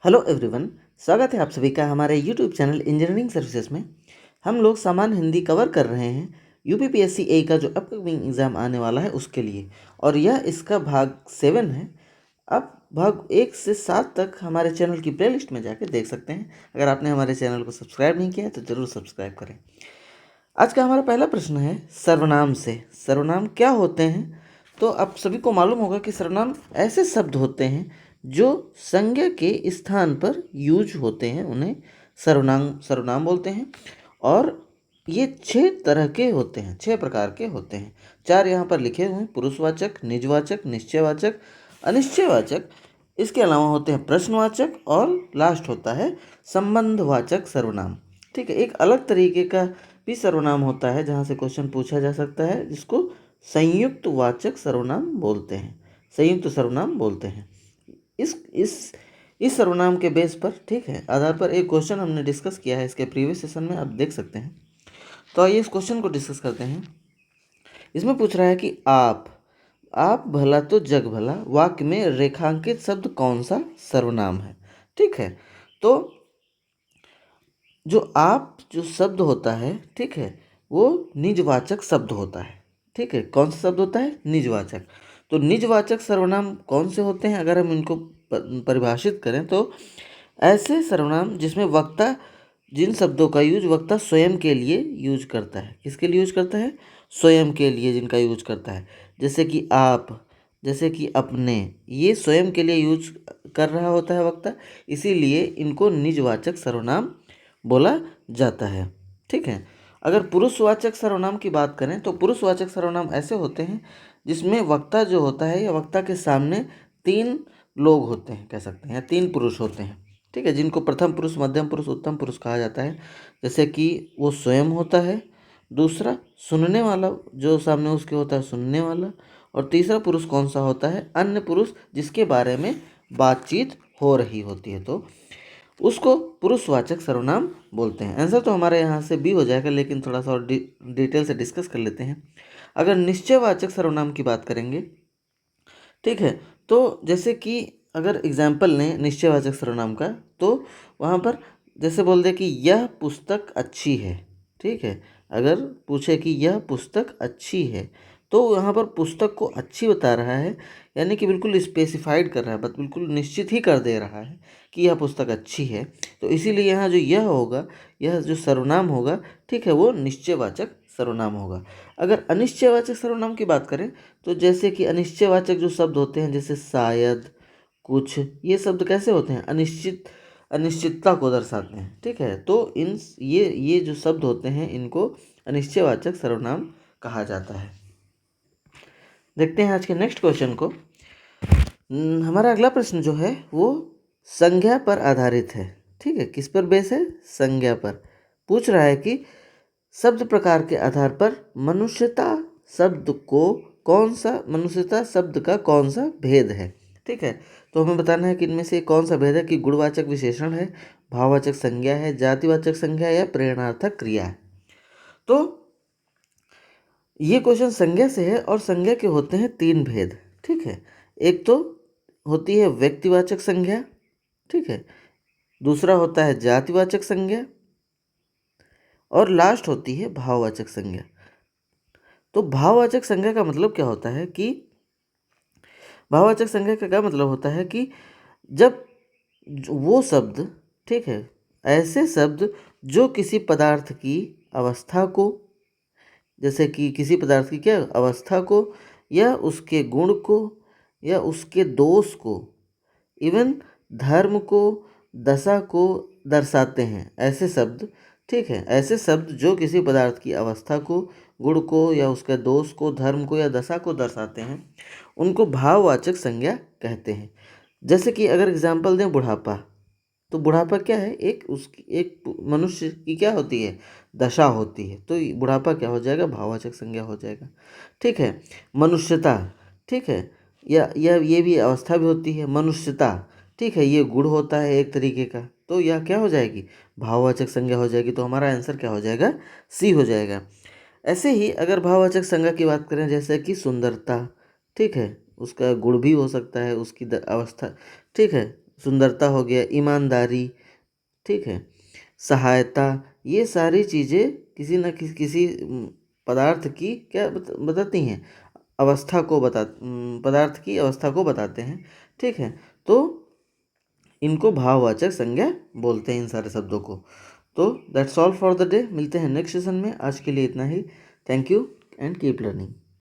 Hello everyone, स्वागत है आप सभी का हमारे यूट्यूब चैनल इंजीनियरिंग सर्विसेज में। हम लोग सामान्य हिंदी कवर कर रहे हैं यूपीपीएससी ए का जो अपकमिंग एग्ज़ाम आने वाला है उसके लिए, और यह इसका भाग 7 है। आप भाग 1 से 7 तक हमारे चैनल की प्लेलिस्ट में जाकर देख सकते हैं। अगर आपने हमारे चैनल को सब्सक्राइब नहीं किया है तो ज़रूर सब्सक्राइब करें। आज का हमारा पहला प्रश्न है सर्वनाम से। सर्वनाम क्या होते हैं? तो आप सभी को मालूम होगा कि सर्वनाम ऐसे शब्द होते हैं जो संज्ञा के स्थान पर यूज होते हैं, उन्हें सर्वनाम सर्वनाम बोलते हैं। और ये 6 तरह के होते हैं, 6 प्रकार के होते हैं। 4 यहाँ पर लिखे हुए हैं: पुरुषवाचक, निजवाचक, निश्चयवाचक, अनिश्चयवाचक। इसके अलावा होते हैं प्रश्नवाचक, और लास्ट होता है संबंधवाचक सर्वनाम। ठीक है, एक अलग तरीके का भी सर्वनाम होता है जहाँ से क्वेश्चन पूछा जा सकता है, जिसको संयुक्त वाचक सर्वनाम बोलते हैं, संयुक्त सर्वनाम बोलते हैं। इस सर्वनाम के बेस पर, ठीक है, आधार पर एक क्वेश्चन हमने डिस्कस किया है इसके प्रीवियस सेशन में, आप देख सकते हैं। तो आइए इस क्वेश्चन को डिस्कस करते हैं। इसमें पूछ रहा है कि आप भला तो जग भला वाक्य में रेखांकित शब्द कौन सा सर्वनाम है। ठीक है, तो जो शब्द होता है, ठीक है, वो निजवाचक शब्द होता है। ठीक है, कौन सा शब्द होता है? निजवाचक। तो निजवाचक सर्वनाम कौन से होते हैं? अगर हम इनको परिभाषित करें तो ऐसे सर्वनाम जिसमें वक्ता, जिन शब्दों का यूज वक्ता स्वयं के लिए यूज करता है। किसके लिए यूज करता है? स्वयं के लिए जिनका यूज करता है। जैसे कि आप, जैसे कि अपने, ये स्वयं के लिए यूज कर रहा होता है वक्ता, इसीलिए इनको निजवाचक सर्वनाम बोला जाता है। ठीक है, अगर पुरुषवाचक सर्वनाम की बात करें तो पुरुषवाचक सर्वनाम ऐसे होते हैं जिसमें वक्ता जो होता है या वक्ता के सामने 3 लोग होते हैं, कह सकते हैं, 3 पुरुष होते हैं। ठीक है, जिनको प्रथम पुरुष, मध्यम पुरुष, उत्तम पुरुष कहा जाता है। जैसे कि वो स्वयं होता है, दूसरा सुनने वाला जो सामने उसके होता है, सुनने वाला, और तीसरा पुरुष कौन सा होता है? अन्य पुरुष, जिसके बारे में बातचीत हो रही होती है, तो उसको पुरुषवाचक सर्वनाम बोलते हैं। आंसर तो हमारे यहाँ से बी हो जाएगा, लेकिन थोड़ा सा और डिटेल से डिस्कस कर लेते हैं। अगर निश्चयवाचक सर्वनाम की बात करेंगे, ठीक है, तो जैसे कि अगर एग्जाम्पल लें निश्चयवाचक सर्वनाम का, तो वहाँ पर जैसे बोल दे कि यह पुस्तक अच्छी है। ठीक है, अगर पूछे कि यह पुस्तक अच्छी है, तो यहाँ पर पुस्तक को अच्छी बता रहा है, यानी कि बिल्कुल स्पेसिफाइड कर रहा है, बस बिल्कुल निश्चित ही कर दे रहा है कि यह पुस्तक अच्छी है। तो इसीलिए यहाँ जो यह होगा, यह जो सर्वनाम होगा, ठीक है, वो निश्चयवाचक सर्वनाम होगा। अगर अनिश्चयवाचक सर्वनाम की बात करें तो जैसे कि अनिश्चयवाचक जो शब्द होते हैं, जैसे शायद, कुछ, ये शब्द कैसे होते हैं? अनिश्चितता को दर्शाते हैं। ठीक है, तो ये जो शब्द होते हैं, इनको अनिश्चयवाचक सर्वनाम कहा जाता है। देखते हैं आज के नेक्स्ट क्वेश्चन को। हमारा अगला प्रश्न जो है वो संज्ञा पर आधारित है। ठीक है, किस पर बेस है? संज्ञा पर। पूछ रहा है कि शब्द प्रकार के आधार पर मनुष्यता शब्द का कौन सा भेद है। ठीक है, तो हमें बताना है कि इनमें से कौन सा भेद है, कि गुणवाचक विशेषण है, भाववाचक संज्ञा है, जातिवाचक संज्ञा या प्रेरणार्थक क्रिया है। तो ये क्वेश्चन संज्ञा से है, और संज्ञा के होते हैं 3 भेद। ठीक है, एक तो होती है व्यक्तिवाचक संज्ञा, ठीक है, दूसरा होता है जातिवाचक संज्ञा, और लास्ट होती है भाववाचक संज्ञा। तो भाववाचक संज्ञा का मतलब क्या होता है कि भाववाचक संज्ञा का क्या मतलब होता है कि जब वो शब्द, ठीक है, ऐसे शब्द जो किसी पदार्थ की अवस्था को, जैसे कि किसी पदार्थ की क्या अवस्था को, या उसके गुण को, या उसके दोष को, इवन धर्म को, दशा को दर्शाते हैं, ऐसे शब्द। ठीक है, ऐसे शब्द जो किसी पदार्थ की अवस्था को, गुण को, या उसके दोष को, धर्म को या दशा को दर्शाते हैं, उनको भाववाचक संज्ञा कहते हैं। जैसे कि अगर एग्जाम्पल दें बुढ़ापा, तो बुढ़ापा क्या है? एक मनुष्य की क्या होती है? दशा होती है। तो बुढ़ापा क्या हो जाएगा? भाववाचक संज्ञा हो जाएगा। ठीक है, मनुष्यता, ठीक है, या ये भी अवस्था भी होती है, मनुष्यता। ठीक है, ये गुण होता है एक तरीके का, तो यह क्या हो जाएगी? भाववाचक संज्ञा हो जाएगी। तो हमारा आंसर क्या हो जाएगा? सी हो जाएगा। ऐसे ही अगर भाववाचक संज्ञा की बात करें, जैसे कि सुंदरता, ठीक है, उसका गुण भी हो सकता है, उसकी अवस्था, ठीक है, सुंदरता हो गया, ईमानदारी, ठीक है, सहायता, ये सारी चीज़ें किसी न किसी पदार्थ की क्या बताती हैं, पदार्थ की अवस्था को बताते हैं, ठीक है। तो इनको भाववाचक संज्ञा बोलते हैं, इन सारे शब्दों को। तो that's all for the day. मिलते हैं नेक्स्ट सेशन में। आज के लिए इतना ही। Thank you and keep learning.